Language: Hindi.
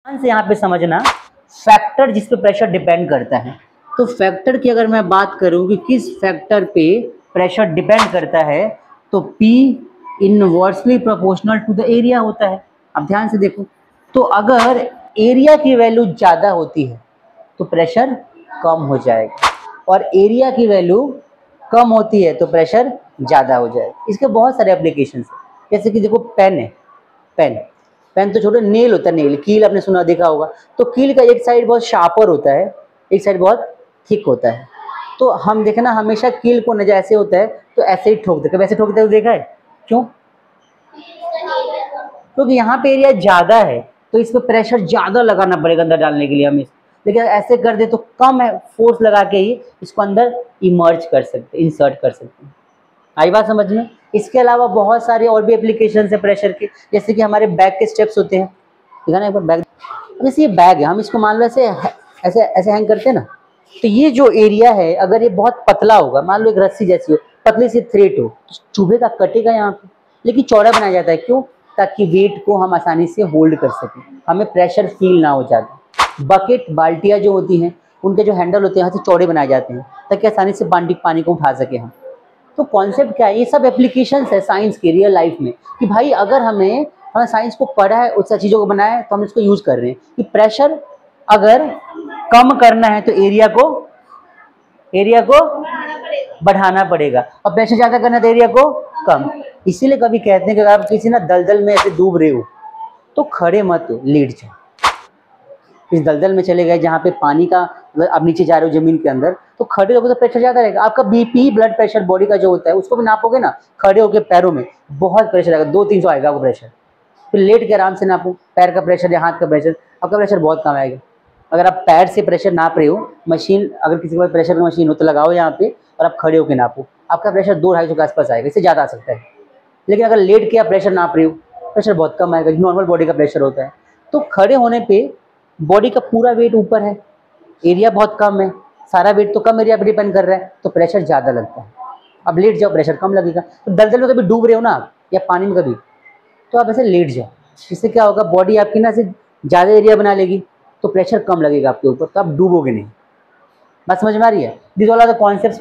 ध्यान से यहाँ पे समझना, फैक्टर जिस पे प्रेशर डिपेंड करता है। तो फैक्टर की अगर मैं बात करूँ कि किस फैक्टर पे प्रेशर डिपेंड करता है, तो P inversely proportional to the area होता है। अब ध्यान से देखो, तो अगर एरिया की वैल्यू ज़्यादा होती है तो प्रेशर कम हो जाएगा, और एरिया की वैल्यू कम होती है तो प्रेशर ज़्यादा हो जाएगा। इसके बहुत सारे एप्लीकेशंस हैं, जैसे कि देखो पेन है, पेन तो छोटे, नेल होता है, नेल कील आपने सुना देखा होगा। तो कील का एक साइड बहुत शार्पर होता है, एक साइड बहुत थिक होता है। तो हम देखना हमेशा कील को न जैसे होता है तो ऐसे ही ठोक देते, वैसे ठोकते हुए देखा है, क्यों? क्योंकि यहाँ पे एरिया ज़्यादा है तो इस पर प्रेशर ज़्यादा लगाना पड़ेगा अंदर डालने के लिए हमें। लेकिन ऐसे कर दे तो कम है, फोर्स लगा के ही इसको अंदर इमर्ज कर सकते, इंसर्ट कर सकते हैं। आई बात समझ में? इसके अलावा बहुत सारे और भी एप्लीकेशन है प्रेशर के, जैसे कि हमारे बैग के स्टेप्स होते हैं। देखा ना एक बार बैग, जैसे ये बैग है, हम इसको मान लो ऐसे ऐसे ऐसे हैंग करते हैं ना, तो ये जो एरिया है अगर ये बहुत पतला होगा, मान लो एक रस्सी जैसी हो, पतली सी थ्रेड हो, चुभेगा, कटेगा यहाँ पे। लेकिन चौड़ा बनाया जाता है, क्यों? ताकि वेट को हम आसानी से होल्ड कर सकें, हमें प्रेशर फील ना हो जाता। बकेट, बाल्टियाँ जो होती हैं, उनके जो हैंडल होते हैं यहाँ से चौड़े बनाए जाते हैं ताकि आसानी से पानी को उठा सके हम। तो कॉन्सेप्ट क्या है, ये सब एप्लीकेशंस है साइंस के रियल लाइफ में, कि भाई अगर हमने साइंस को पढ़ा है, उस चीज़ों को बनाया है, तो हम इसको यूज़ कर रहे हैं कि प्रेशर अगर कम करना है तो एरिया को बढ़ाना पड़ेगा, और प्रेशर ज़्यादा करना है तो एरिया को कम। इसीलिए कभी कहते हैं कि अगर आप किसी ना दलदल में ऐसे डूब रहे हो तो खड़े मत हो, लेट जाओ। इस दलदल में चले गए जहाँ पे पानी का, अब नीचे जा रहे हो जमीन के अंदर, तो खड़े रहोगे तो प्रेशर ज़्यादा रहेगा। आपका बीपी, ब्लड प्रेशर बॉडी का जो होता है उसको भी नापोगे ना, खड़े होकर पैरों में बहुत प्रेशर आएगा, 200-300 आएगा वो प्रेशर। फिर लेट के आराम से नापो पैर का प्रेशर या हाथ का प्रेशर, आपका प्रेशर बहुत कम आएगा। अगर आप पैर से प्रेशर नाप रहे हो, मशीन अगर किसी के पास प्रेशर की मशीन हो तो लगाओ यहाँ पे और आप खड़े होकर नापो, आपका प्रेशर 200-250 के आसपास आएगा, इससे ज़्यादा आ सकता है। लेकिन अगर लेट के आप प्रेशर नाप रहे हो, प्रेशर बहुत कम आएगा, नॉर्मल बॉडी का प्रेशर होता है। तो खड़े होने पे बॉडी का पूरा वेट ऊपर है, एरिया बहुत कम है, सारा वेट तो कम एरिया पे डिपेंड कर रहा है, तो प्रेशर ज़्यादा लगता है। अब लेट जाओ, प्रेशर कम लगेगा। तो दलदल में कभी डूब रहे हो ना आप, या पानी में कभी, तो आप ऐसे लेट जाओ, इससे क्या होगा, बॉडी आपकी ना से ज़्यादा एरिया बना लेगी, तो प्रेशर कम लगेगा आपके ऊपर, तो आप डूबोगे नहीं। बात समझ में आ रही है? This all are the concepts